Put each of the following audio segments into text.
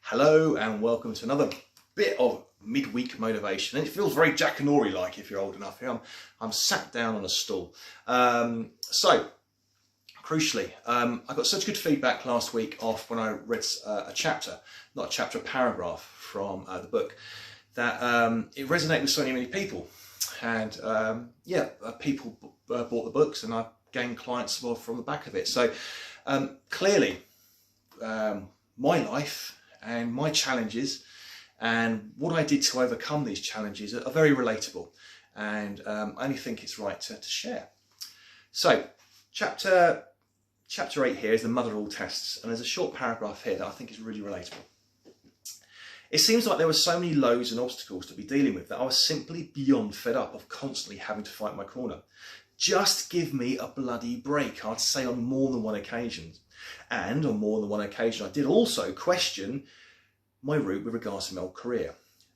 Hello and welcome to another bit of midweek motivation. And it feels very Jackanory like if you're old enough here. I'm sat down on a stool. Crucially, I got such good feedback last week off when I read a chapter, not a chapter, a paragraph from the book, that it resonated with so many people. And people bought the books and I gained clients from the back of it. So clearly, my life and my challenges and what I did to overcome these challenges are very relatable, and I only think it's right to share. So chapter 8 here is the mother of all tests, and there's a short paragraph here that I think is really relatable. It seems like there were so many lows and obstacles to be dealing with that I was simply beyond fed up of constantly having to fight my corner. Just give me a bloody break, I'd say on more than one occasion. And on more than one occasion, I did also question my route with regards to my career.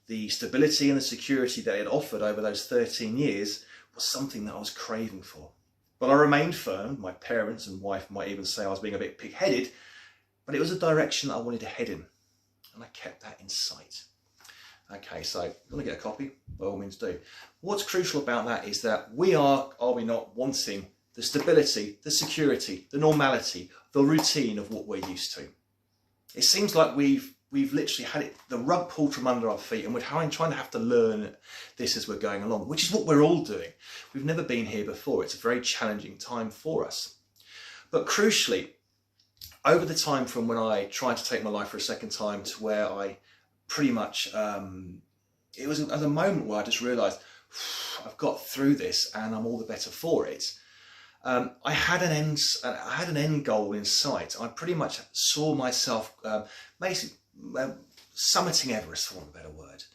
The stability and the security that it offered over those 13 years was something that I was craving for. But I remained firm. My parents and wife might even say I was being a bit pig-headed, but it was a direction that I wanted to head in, and I kept that in sight. Okay, so if you want to get a copy, by all means do. What's crucial about that is that we are we not, wanting the stability, the security, the normality, the routine of what we're used to. It seems like we've literally had the rug pulled from under our feet, and we're trying to have to learn this as we're going along, which is what we're all doing. We've never been here before. It's a very challenging time for us. But crucially, over the time from when I tried to take my life for a second time to where I pretty much, it was at a moment where I just realised I've got through this and I'm all the better for it. I had an end goal in sight. I pretty much saw myself basically summiting Everest, for want of a better word.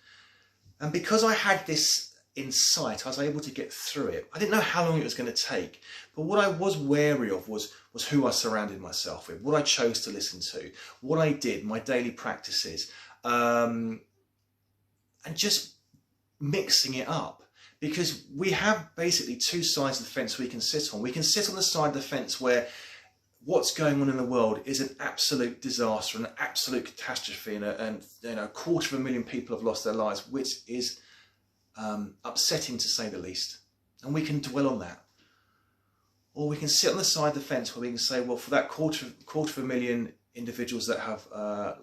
And because I had this in sight, I was able to get through it. I didn't know how long it was going to take, but what I was wary of was who I surrounded myself with, what I chose to listen to, what I did, my daily practices, and just mixing it up. Because we have basically two sides of the fence we can sit on. We can sit on the side of the fence where what's going on in the world is an absolute disaster, an absolute catastrophe, and a 250,000 people have lost their lives, which is upsetting to say the least. And we can dwell on that. Or we can sit on the side of the fence where we can say, well, for that quarter of a million individuals that have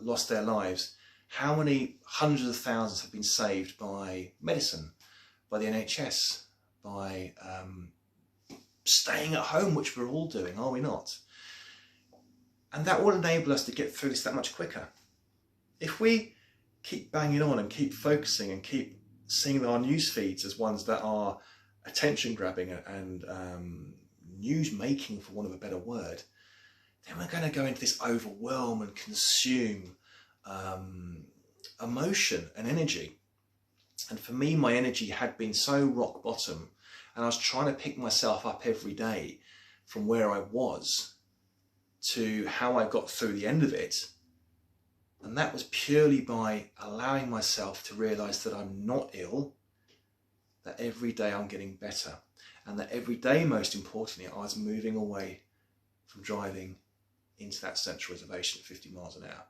lost their lives, how many hundreds of thousands have been saved by medicine, by the NHS, by staying at home, which we're all doing, are we not? And that will enable us to get through this that much quicker. If we keep banging on and keep focusing and keep seeing our news feeds as ones that are attention grabbing and news making, for want of a better word, then we're going to go into this overwhelm and consume emotion and energy. And for me, my energy had been so rock bottom, and I was trying to pick myself up every day from where I was to how I got through the end of it. And that was purely by allowing myself to realise that I'm not ill, that every day I'm getting better, and that every day, most importantly, I was moving away from driving into that central reservation at 50 miles an hour.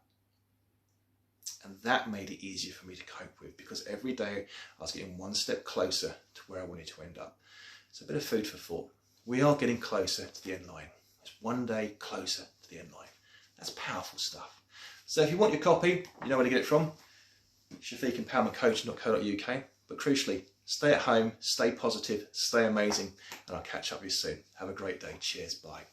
And that made it easier for me to cope with, because every day I was getting one step closer to where I wanted to end up. It's a bit of food for thought. We are getting closer to the end line. It's one day closer to the end line. That's powerful stuff. So if you want your copy, you know where to get it from. ShafiqEmpowermentCoach.co.uk. But crucially, stay at home, stay positive, stay amazing, and I'll catch up with you soon. Have a great day. Cheers. Bye.